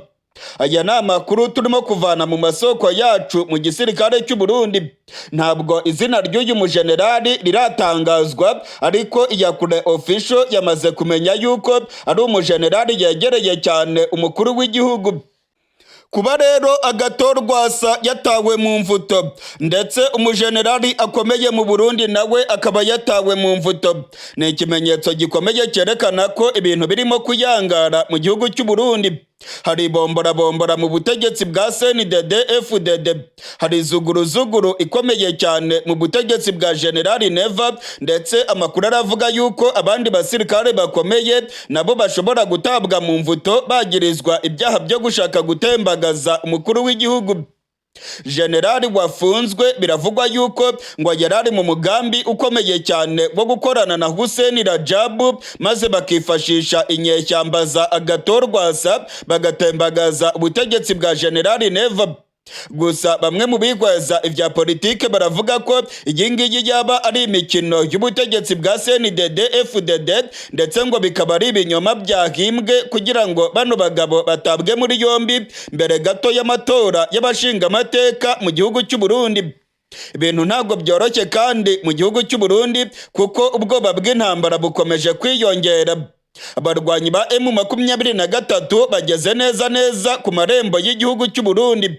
Aya ni amakuru turimo kuvana mu masoko yacu mu gisirikare cy'u Burundi. Ntabwo izina ry'uyu mujenerali riratangazwa, ariko iyakure official yamaze kumenya yuko ari umujenerali yegereye cyane umukuru w'igihugu. Kuba rero Agathon Rwasa yatawe mu mvuto ndetse umujenerali akomeye mu Burundi nawe akaba yatawe mu mvuto ni ikimenyetso gikomeye cyerekana ko ibintu birimo kuyangara mu gihugu cy'u Burundi. Hari bombora mu butegetsi bwa CNDD FDD, hari zuguru ikomeye cyane mu butegetsi bwa General Neva, ndetse amakuru aravuga yuko abandi basirikare bakomeye nabo bashobora gutabwa mu mvuto bagirizwa ibyaha byo gushaka gutembagaza umukuru w'igihugu. Generali wafunzwe biravugwa yuko ngo yarari mu mugambi ukomeye cyane wo gukorana na Hussein Rajabu maze bakifashisha inyeshyamba za Agathon Rwasa bagatembagaza ubutegetsi bwa General Neva. Gusa bamwe mu bigwaza ibya politike baravuga ko iyi ngiyi yaba ari imikino y'ubutegetsi bwa CNDD FDD, ndetse ngo bikaba ari ibinyoma byahimbwe kugira ngo bano bagabo batabwe muri yombi mbere gato y'amatora y'abashingamateka mu gihugu cy'u Burundi. Ibintu ntabwo byoroshye kandi mu gihugu cy'u Burundi, kuko ubwoba bw'intambara bukomeje kwiyongera. Abarwanyi ba M23 bageze neza ku marembo y'igihugu cy'u Burundi.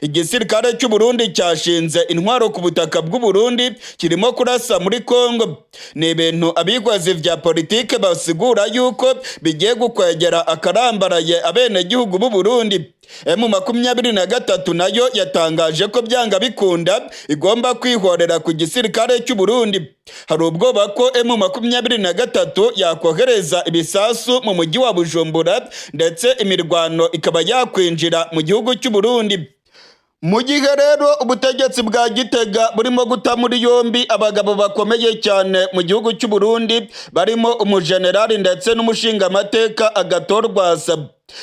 Igisirikare cy'u Burundi cyashinze intwaro ku butaka bw'u Burundi kirimo kurasa muri Kongo. Ni ibintu abigwazi vya politike basigura yuko bigiye gukwegera akarambaraye abenegihugu b'u Burundi. M23 nayo yatangaje ko byanga bikunda igomba kwihorera ku gisirikare cy'u Burundi. Hari ubwoba ko M23 yakohereza ibisasu mu mujyi wa Bujumbura, ndetse imirwano ikaba yakwinjira mu gihugu cy'u Burundi. Mu gihe rero ubutegetsi bwa Gitega burimo guta muri yombi abagabo bakomeye cyane mu gihugu cy'u Burundi, barimo umujenerali ndetse n'umushingamateka Agathon Rwasa.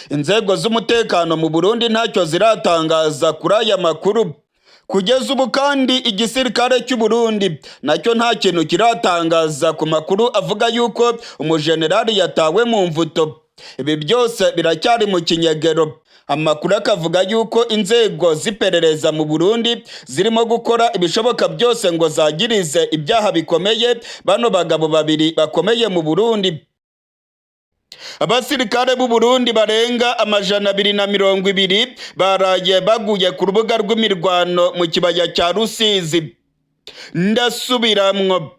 Inzego z'umutekano mu Burundi ntacyo ziratangaza kuri aya makuru. Kugeza ubu kandi igisirikare cy'u Burundi nacyo nta kintu kiratangaza ku makuru avuga yuko umujenerali yatawe mu mvuto. Ibi byose biracyari mu kinyegero. Amakuru akavuga yuko inzego z'iperereza mu Burundi zirimo gukora ibishoboka byose ngo zagirize ibyaha bikomeye bano bagabo babiri bakomeye mu Burundi. Abasirikare b'u Burundi barenga 220 baraye baguye ku rubuga rw'imirwano mu kibaya cya Rusizi. Ndasubiramwo,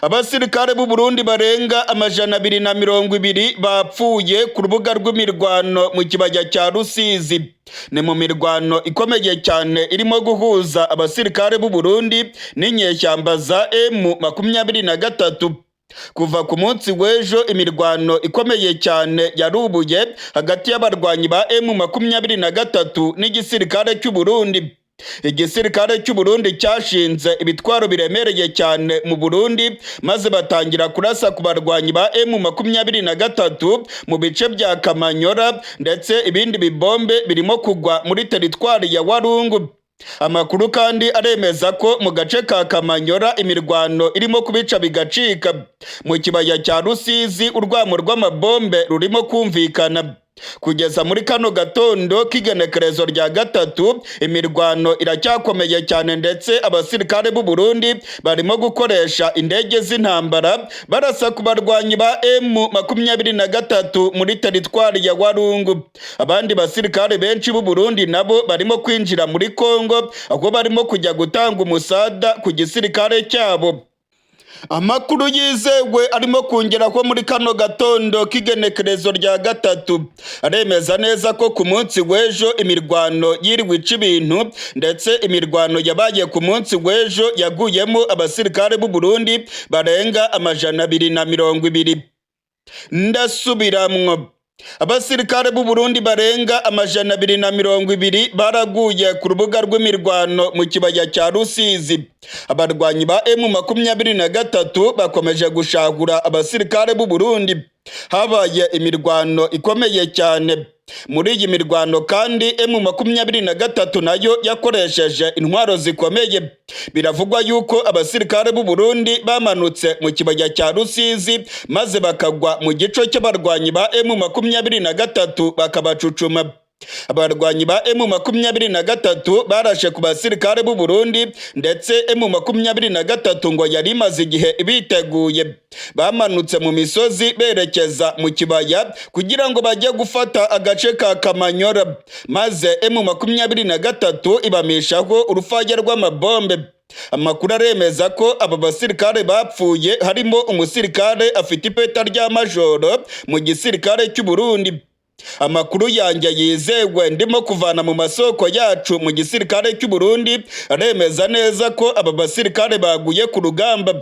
abasirikare b'u Burundi barenga 220 bapfuye ku rubuga rw'imirwano mu kibaya cya Rusizi. Ni mu mirwano ikomeye cyane irimo guhuza abasirikare b'u Burundi n'inyeshyamba za M23. Kuva ku munsi w'ejo imirwano ikomeye cyane yarubuye hagati y'abarwanyi ba M23 n'igisirikare cy'u Burundi. igisirikare cy'u Burundi cyashinze ibitwaro biremereye cyane mu Burundi maze batangira kurasa ku barwanyi ba M23 mu bice bya Kamanyora, ndetse ibindi bibombe birimo kugwa muri teritwari ya Walungu. Amakuru kandi aremeza ko mu gace ka Kamanyora imirwano irimo kubica bigacika. Mu kibaya cya Rusizi urwamo rw'amabombe rurimo kumvikana. Kugeza muri kano gatondo k'igenekerezo rya gatatu imirwano iracyakomeye cyane, ndetse abasirikare b'u Burundi barimo gukoresha indege z'intambara barasa ku barwanyi ba M23 muri teritwari ya Walungu. Abandi basirikare benshi b'u Burundi nabo barimo kwinjira muri Kongo, aho barimo kujya gutanga umusada ku gisirikare cyabo. Amakuru yizewe arimo kongeraho muri kano gatondo k'igenekerezo rya gatatu aremeza neza ko ku munsi w'ejo imirwano yiriwe ica ibintu, ndetse imirwano yabaye ku munsi w'ejo yaguyemo abasirikare b'u Burundi barenga 220. Ndasubiramwo, abasirikare b'u Burundi barenga 220 baraguye ku rubuga rw'imirwano mu kibaya cya Rusizi. Abarwanyi ba M23 bakomeje gushagura abasirikare b'u Burundi. Habaye imirwano ikomeye cyane. Muri iyi mirwano kandi M23 nayo yakoresheje intwaro zikomeye. Biravugwa yuko abasirikare b'u Burundi bamanutse mu kibaya cya Rusizi maze bakagwa mu gico cy'abarwanyi ba M23 bakabacucuma. Abarwanyi ba M23 barashe ku basirikare b'u Burundi, ndetse M23 ngo yari imaze igihe biteguye. Bamanutse mu misozi berekeza mu kibaya kugira ngo bajye gufata agace ka Kamanyora, maze M23 ibamishaho urufaya rw'amabombe. Amakuru aremeza ko aba basirikare bapfuye harimo umusirikare afite ipeta rya majoro mu gisirikare cy'u Burundi. Amakuru yanjye yizewe ndimo kuvana mu masoko yacu mu gisirikare cy'u Burundi aremeza neza ko aba basirikare baguye ku rugamba.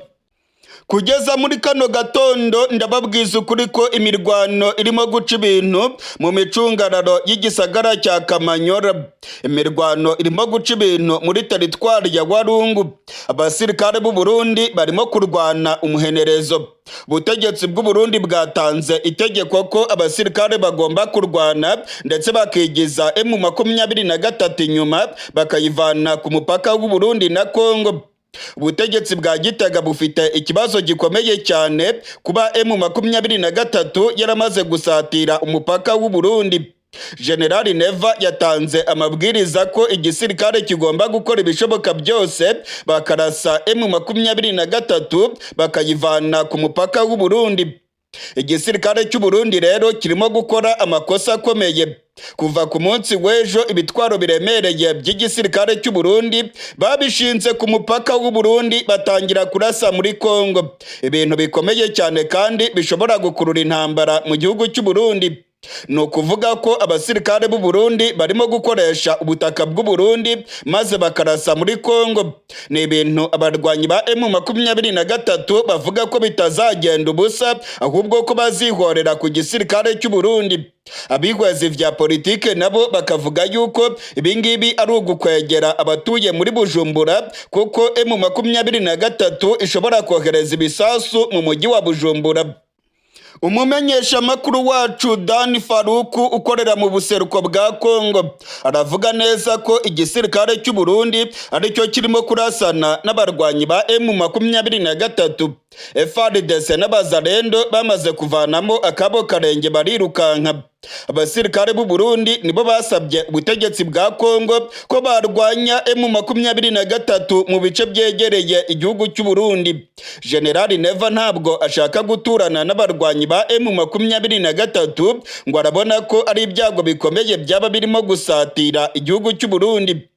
Kugeza muri kano gatondo ndababwiza ukuri ko imirwano irimo guca ibintu mu micungararo y'igisagara cya Kamanyora. Imirwano irimo guca ibintu muri teritwari ya Walungu. Abasirikare b'u Burundi barimo kurwana umuhenerezo. Ubutegetsi bw'u Burundi bwatanze itegeko ko abasirikare bagomba kurwana, ndetse bakigiza M23 inyuma bakayivana ku mupaka w'u Burundi na Kongo. Ubutegetsi bwa Gitega bufite ikibazo gikomeye cyane kuba M23 yaramaze gusatira umupaka w'u Burundi. General Neva yatanze amabwiriza ko igisirikare kigomba gukora ibishoboka byose bakarasa M23 bakayivana ku mupaka w'u Burundi. Igisirikare cy'u Burundi rero kirimo gukora amakosa akomeye. Kuva ku munsi w'ejo ibitwaro biremereye by'igisirikare cy'u Burundi babishinze ku mupaka w'u Burundi batangira kurasa muri Kongo. Ibintu bikomeye cyane kandi bishobora gukurura intambara mu gihugu cy'u Burundi. Ni ukuvuga ko abasirikare b'u Burundi barimo gukoresha ubutaka bw'u Burundi maze bakarasa muri Kongo. Ni ibintu abarwanyi ba M23 bavuga ko bitazagenda ubusa, ahubwo ko bazihorera ku gisirikare cy'u Burundi. Abihwezi vya politike nabo bakavuga yuko ibingibi ari ugukwegera abatuye muri Bujumbura, kuko M23 ishobora kohereza ibisasu mu mujyi wa Bujumbura. Umumenyesha makuru wacu Dani Faruku ukorera mu buseruko bwa Kongo aravuga neza ko igisirikare cy'u Burundi aricyo kirimo kurasana n'abarwanyi ba M23. FARDC n'abazarendo bamaze kuvanamo akabo karenge barirukanka. Abasirikare b'u Burundi nibo basabye ubutegetsi bwa Kongo ko barwanya M23 mu bice byegereye igihugu cy'u Burundi. General Neva ntabwo ashaka guturana n'abarwanyi ba M23 ngo arabona ko ari ibyago bikomeye byaba birimo gusatira igihugu cy'u Burundi.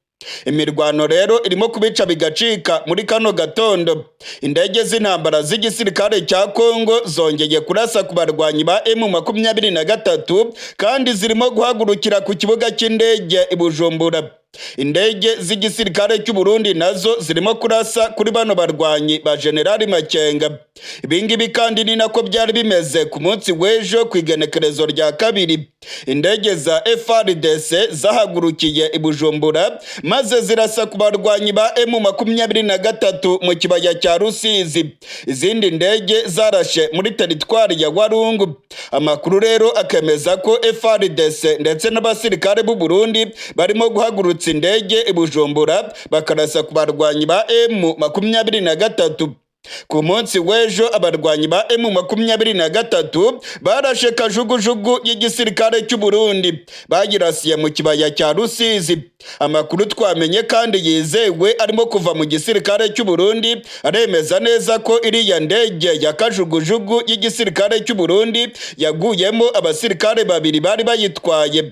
Imirwano rero irimo kubica bigacika muri kano gatondo. Indege z'intambara z'igisirikare cya Kongo zongeye kurasa ku barwanyi ba M23 kandi zirimo guhagurukira ku kibuga cy'indege i Bujumbura. Indege z'igisirikare cy'u Burundi nazo zirimo kurasa kuri bano barwanyi ba General Makenga. ibingibi kandi ni nako byari bimeze ku munsi w'ejo ku igenekerezo rya kabiri. Indege za FARDC zahagurukiye i Bujumbura maze zirasa ku barwanyi ba M23 mu kibaya cya Rusizi. Izindi ndege zarashe muri teritwari ya Walungu. Amakuru rero akemeza ko FARDC ndetse n'abasirikare b'u Burundi barimo guhagurutsa indege i Bujumbura bakarasa ku barwanyi ba M23. Ku munsi w'ejo abarwanyi ba M23 barashe kajugujugu y'igisirikare cy'u Burundi bagirasiye mu kibaya cya Rusizi. Amakuru twamenye kandi yizewe arimo kuva mu gisirikare cy'u Burundi aremeza neza ko iriya ndege ya kajugujugu y'igisirikare cy'u Burundi yaguyemo abasirikare babiri bari bayitwaye.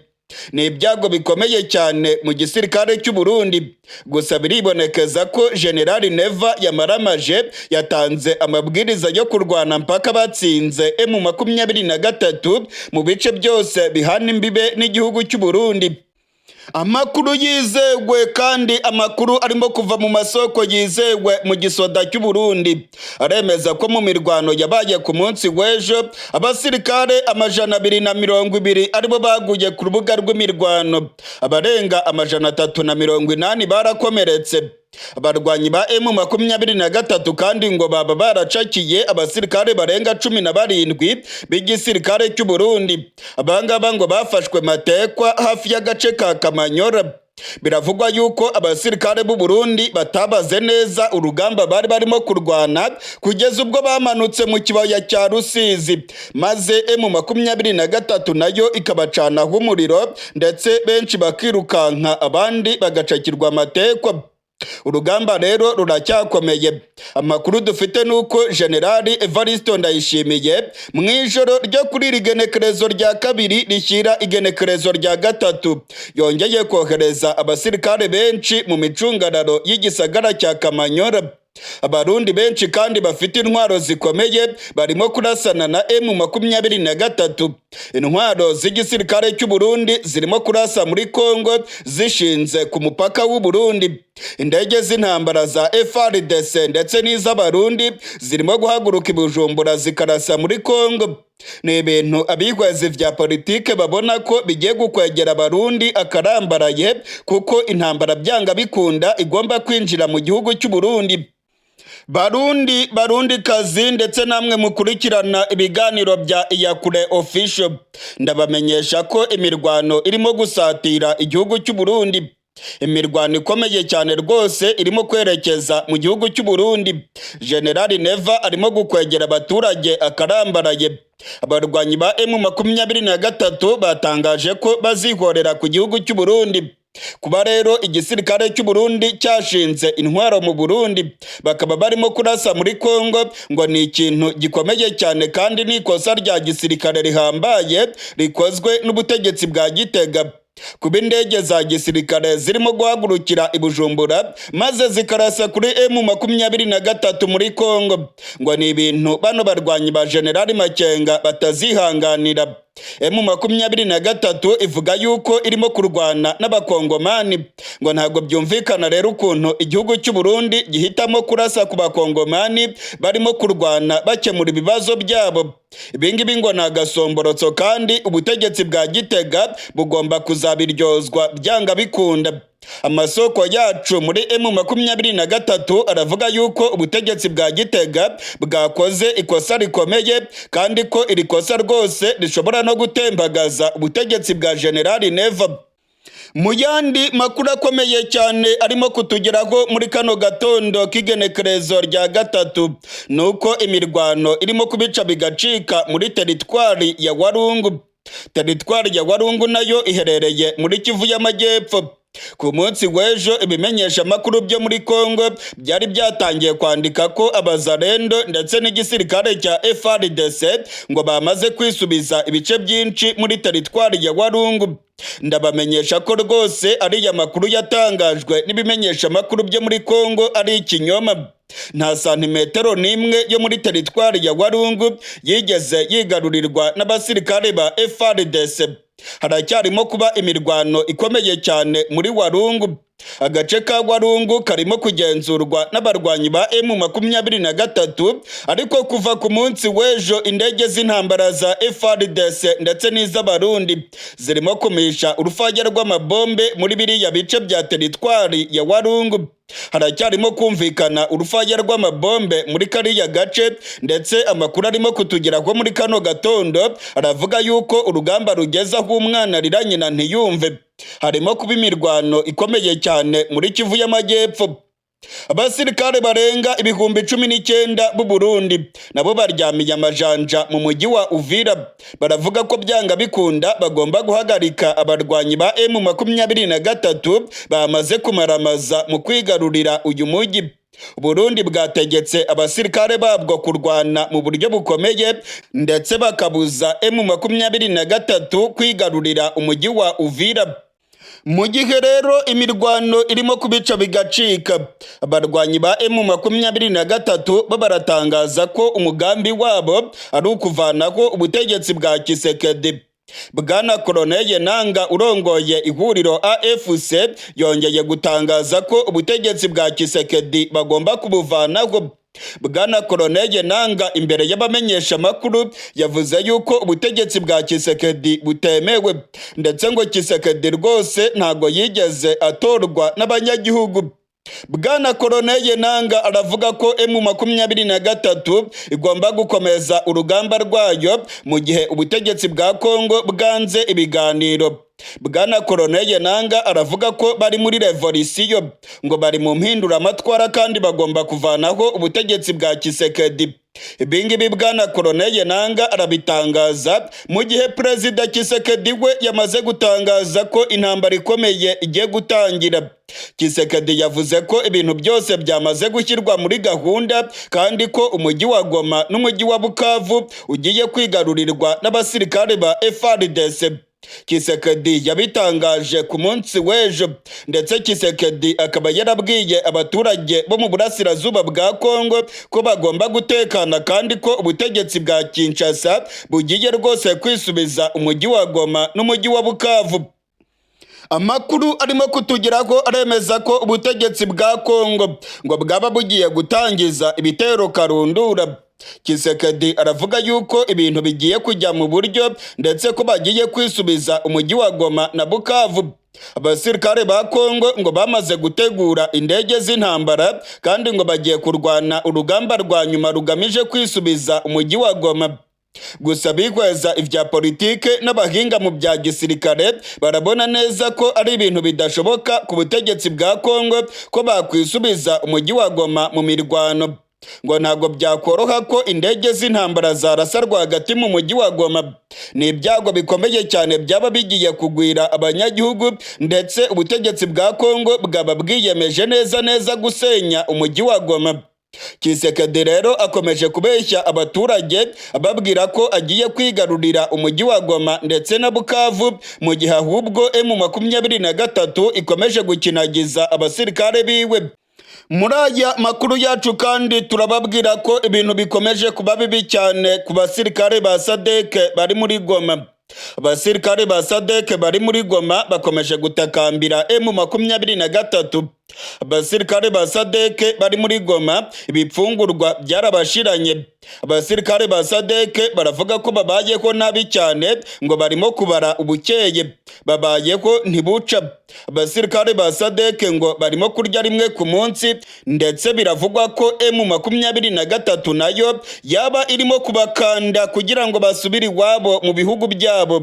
Ni ibyago bikomeye cyane mu gisirikare cy'u Burundi. Gusa biribonekeza ko General Neva yamaramaje yatanze amabwiriza yo kurwana mpaka batsinze M23 mu bice byose bihana imbibe n'igihugu cy'u Burundi. Amakuru yizewe kandi amakuru arimo kuva mu masoko yizewe mu gisoda cy'u Burundi aremeza ko mu mirwano yabaye ku munsi w'ejo abasirikare 220 aribo baguye ku rubuga rw'imirwano, abarenga 380 barakomeretse. Abarwanyi ba M23 kandi ngo baba baracakiye abasirikare barenga 17 b'igisirikare cy'u Burundi. Abangaba ngo bafashwe matekwa hafi y'agace ka Kamanyora. Biravugwa yuko abasirikare b'u Burundi batabaze neza urugamba bari barimo kurwana kugeza ubwo bamanutse mu kibaya cya Rusizi, maze M23 nayo ikabacanaho umuriro ndetse benshi bakirukanka abandi bagacakirwa matekwa. Urugamba rero ruracyakomeye. Amakuru dufite nuko General Evariste Ndayishimiye mu ijoro ryo kuri igenekerezo rya kabiri rishyira igenekerezo rya gatatu yongeye kohereza abasirikare benshi mu micungararo y'igisagara cya Kamanyora. Abarundi benshi kandi bafite intwaro zikomeye barimo kurasana na M23. Intwaro z'igisirikare cy'u Burundi zirimo kurasa muri Kongo zishinze ku mupaka w'u Burundi. Indege z'intambara za FARDC ndetse n'iz'abarundi zirimo guhaguruka i Bujumbura zikarasa muri Kongo. Ni ibintu abihwezi vya politike babona ko bigiye gukwegera abarundi akarambaraye, kuko intambara byanga bikunda igomba kwinjira mu gihugu cy'u Burundi. Barundi kazi ndetse namwe mukurikirana ibiganiro bya Iyakure Official, ndabamenyesha ko imirwano irimo gusatira igihugu cy'u Burundi. Imirwano ikomeye cyane rwose irimo kwerekeza mu gihugu cy'u Burundi. General Neva arimo gukwegera abaturage akarambaraye. Abarwanyi ba M23 batangaje ko bazihorera ku gihugu cy'u Burundi. Kuba rero igisirikare cy'u Burundi cyashinze intwaro mu Burundi bakaba barimo kurasa muri Kongo ngo ni ikintu gikomeye cyane kandi ni ikosa rya gisirikare rihambaye rikozwe n'ubutegetsi bwa Gitega. Kuba indege za gisirikare zirimo guhagurukira i Bujumbura maze zikarasa kuri M23 muri Kongo ngo ni ibintu bano barwanyi ba General Makenga batazihanganira. M23 ivuga yuko irimo kurwana n'abakongomani, ngo ntabwo byumvikana rero ukuntu igihugu cy'u Burundi gihitamo kurasa ku bakongomani barimo kurwana bakemura ibibazo byabo. Ibingibi ngo nagasomborotso kandi ubutegetsi bwa Gitega bugomba kuzabiryozwa byanga bikunda. Amasoko yacu muri M23 aravuga yuko ubutegetsi bwa Gitega bwakoze ikosa rikomeye kandi ko iri kosa rwose rishobora no gutembagaza ubutegetsi bwa General Neva. Mu yandi makuru akomeye cyane arimo kutugeraho muri kano gatondo k'igenekerezo rya gatatu nuko imirwano irimo kubica bigacika muri teritwari ya Walungu. Teritwari ya Walungu nayo iherereye muri Kivu y'Amajyepfo. Ku munsi w'ejo ibimenyesha makuru byo muri Kongo byari byatangiye kwandika ko abazarendo ndetse n'igisirikare cya FARDC ngo bamaze kwisubiza ibice byinshi muri teritwari ya Walungu. Ndabamenyesha ko rwose ari ya makuru yatangajwe n'ibimenyesha makuru byo muri Kongo ari ikinyoma. Nta santimetero n'imwe yo muri teritwari ya Walungu yigeze yigarurirwa n'abasirikare ba FARDC. Haracyarimo kuba imirwano ikomeye cyane muri Walungu. agace ka Warungu karimo kugenzurwa n'abarwanyi ba M23, ariko kuva ku munsi w'ejo indege z'intambara za FARDC ndetse n'iz'abarundi zirimo kumisha urufaya rw'amabombe muri biriya bice bya teritwari ya Warungu. Haracyarimo kumvikana urufaya rw'amabombe muri kariya gace, ndetse amakuru arimo kutugeraho muri kano gatondo aravuga yuko urugamba rugeze aho umwana arira nyina ntiyumve. Harimo kuba imirwano ikomeye cyane muri Kivu y'Amajyepfo. Abasirikare barenga 19,000 b'u Burundi nabo baryamiye amajanja mu mujyi wa Uvira. Baravuga ko byanga bikunda bagomba guhagarika abarwanyi ba M23 bamaze kumaramaza mu kwigarurira uyu mujyi. Burundi bwategetse abasirikare babwo kurwana mu buryo bukomeye, ndetse bakabuza M23 kwigarurira umujyi wa Uvira. Mu gihe rero imirwano irimo kubica bigacika, abarwanyi ba M23 bo baratangaza ko umugambi wabo ari ukuvanaho ubutegetsi bwa Tshisekedi. Bwana Colonel Nanga urongoye ihuriro AFC yongeye gutangaza ko ubutegetsi bwa Tshisekedi bagomba kubuvanaho. Bwana Colonel Nanga imbere y'abamenyesha makuru yavuze yuko ubutegetsi bwa Tshisekedi butemewe, ndetse ngo Tshisekedi rwose ntago yigeze atorwa n'abanyagihugu. Bwana Colonel Nanga aravuga ko M23 igomba gukomeza urugamba rwayo mu gihe ubutegetsi bwa Kongo bwanze ibiganiro. Bwana Colonel Nanga aravuga ko bari muri revolution, ngo bari mu mpinduramatwara kandi bagomba kuvanaho ubutegetsi bwa Tshisekedi. Ibingibi Bwana Colonel Nanga arabitangaza mu gihe Perezida Tshisekedi we yamaze gutangaza ko intambara ikomeye igiye gutangira. Tshisekedi yavuze ko ibintu byose byamaze gushyirwa muri gahunda, kandi ko umujyi wa Goma n'umujyi wa Bukavu ugiye kwigarurirwa n'abasirikare ba FARDC. Tshisekedi yabitangaje ku munsi w'ejo, ndetse Tshisekedi akaba yarabwiye abaturage bo mu burasirazuba bwa Kongo ko bagomba gutekana, kandi ko ubutegetsi bwa Kinshasa bugiye rwose kwisubiza umujyi wa Goma n'umujyi wa Bukavu. Amakuru arimo kutugeraho aremeza ko ubutegetsi bwa Kongo ngo bwaba bugiye gutangiza ibitero karundura. Tshisekedi aravuga yuko ibintu bigiye kujya mu buryo, ndetse ko bagiye kwisubiza umujyi wa Goma na Bukavu. Abasirikare ba Kongo ngo bamaze gutegura indege z'intambara, kandi ngo bagiye kurwana urugamba rwa nyuma rugamije kwisubiza umujyi wa Goma. Gusa bihweza ivya politike n'abahinga mu bya gisirikare barabona neza ko ari ibintu bidashoboka ku butegetsi bwa Kongo ko bakwisubiza umujyi wa Goma mu mirwano. Ngo ntabwo byakoroha ko indege z'intambara zarasa rwagati mu mujyi wa Goma. Ni ibyago bikomeye cyane byaba bigiye kugwira abanyagihugu, ndetse ubutegetsi bwa Kongo bwaba bwiyemeje neza gusenya umujyi wa Goma. Tshisekedi rero akomeje kubeshya abaturage ababwira ko agiye kwigarurira umujyi wa Goma ndetse na Bukavu, mu gihe ahubwo M23 ikomeje gukinagiza abasirikare biwe. Muri aya makuru yacu kandi turababwira ko ibintu bikomeje kuba bibi cyane ku basirikare ba SADC bari muri Goma. Abasirikare ba SADC bari muri Goma bakomeje gutakambira M23. Abasirikare ba SADC bari muri Goma ibipfungurwa byarabashiranye. Abasirikare ba SADC baravuga ko babayeho nabi cyane, ngo barimo kubara ubukeye, babayeho ntibuca. Abasirikare ba SADC ngo barimo kurya rimwe ku munsi, ndetse biravugwa ko M23 nayo yaba irimo kubakanda kugira ngo basubire iwabo mu bihugu byabo.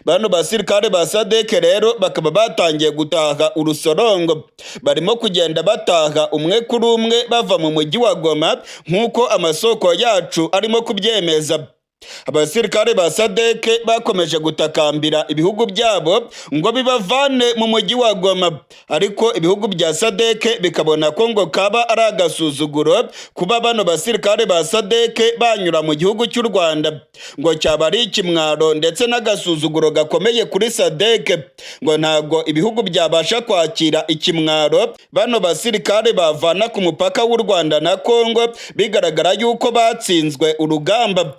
Bano basirikare ba SADC rero bakaba batangiye gutaha urusorongo, barimo kugenda bataha umwe kuri umwe bava mu mujyi wa Goma, nk'uko amasoko yacu arimo kubyemeza. Abasirikare ba SADC bakomeje gutakambira ibihugu byabo ngo bibavane mu mujyi wa Goma, ariko ibihugu bya SADC bikabona ko ngo kaba ari agasuzuguro kuba bano basirikare ba SADC banyura mu gihugu cy'u Rwanda, ngo cyaba ari ikimwaro ndetse n'agasuzuguro gakomeye kuri SADC. Ngo ntago ibihugu byabasha kwakira ikimwaro bano basirikare bavana ku mupaka w'u Rwanda na Kongo, bigaragara yuko batsinzwe urugamba.